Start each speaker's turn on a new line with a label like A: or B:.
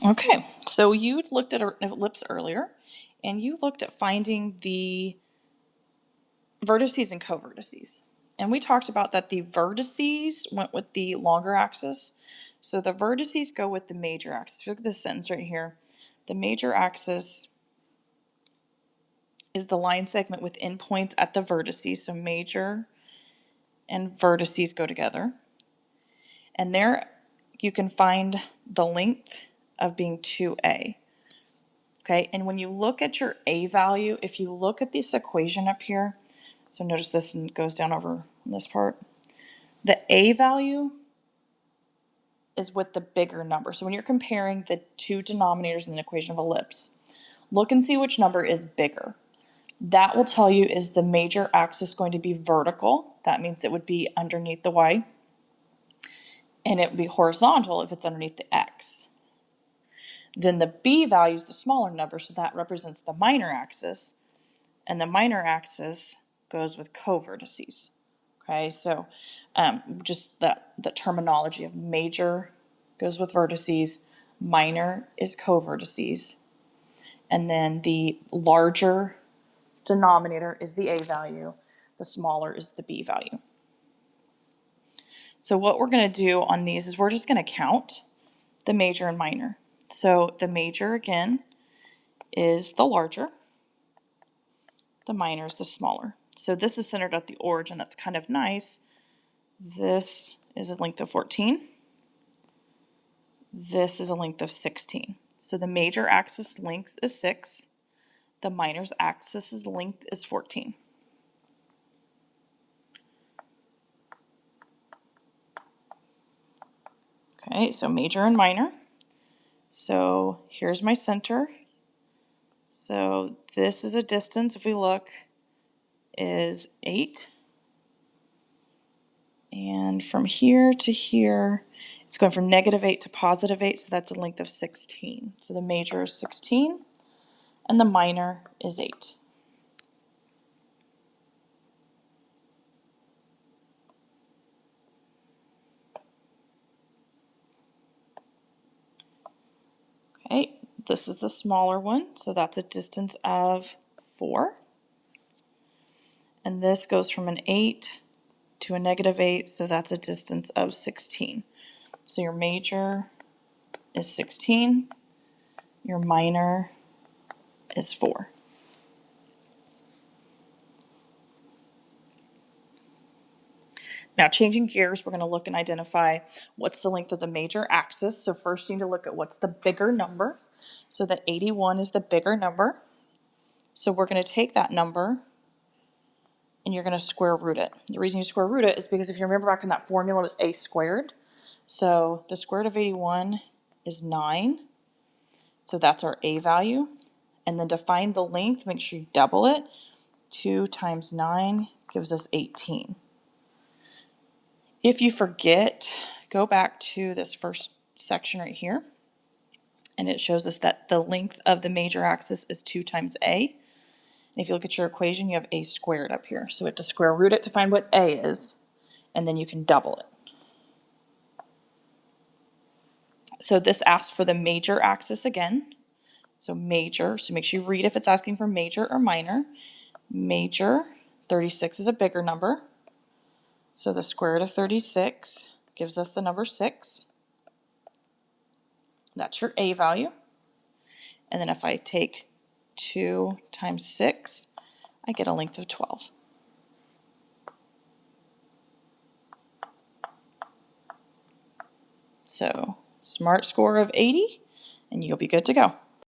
A: Okay, so you looked at an ellipse earlier, and you looked at finding the vertices and co-vertices. And we talked about that the vertices went with the longer axis. So the vertices go with the major axis. Look at this sentence right here. The major axis is the line segment with endpoints at the vertices. So major and vertices go together. And there you can find the length of being 2a. Okay, and when you look at your a value, if you look at this equation up here, so notice this goes down over this part, the a value is with the bigger number. So when you're comparing the two denominators in an equation of ellipse, look and see which number is bigger. That will tell you, is the major axis going to be vertical? That means it would be underneath the y. And it would be horizontal if it's underneath the x. Then the b value is the smaller number, so that represents the minor axis. And the minor axis goes with co-vertices. Okay, so just the terminology of major goes with vertices, minor is co-vertices, and then the larger denominator is the a value, the smaller is the b value. So what we're going to do on these is we're just going to count the major and minor. So the major, again, is the larger. The minor is the smaller. So this is centered at the origin. That's kind of nice. This is a length of 14. This is a length of 16. So the major axis length is 6. The minor's axis length is 14. Okay, so major and minor. So here's my center. So this is a distance, if we look, is 8. And from here to here, it's going from -8 to +8, so that's a length of 16. So the major is 16, and the minor is 8. Okay, this is the smaller one, so that's a distance of 4. And this goes from an 8 to a -8, so that's a distance of 16. So your major is 16, your minor is 4. Now changing gears, we're going to look and identify what's the length of the major axis. So first you need to look at what's the bigger number. So the 81 is the bigger number. So we're going to take that number and you're going to square root it. The reason you square root it is because if you remember back in that formula, it was a squared. So the square root of 81 is 9. So that's our a value. And then to find the length, make sure you double it. 2 times 9 gives us 18. If you forget, go back to this first section right here, and it shows us that the length of the major axis is 2 times a. And if you look at your equation, you have a squared up here. So we have to square root it to find what a is, and then you can double it. So this asks for the major axis again. So major, so make sure you read if it's asking for major or minor. Major, 36 is a bigger number. So the square root of 36 gives us the number 6. That's your a value. And then if I take 2 times 6, I get a length of 12. So SMART score of 80, and you'll be good to go.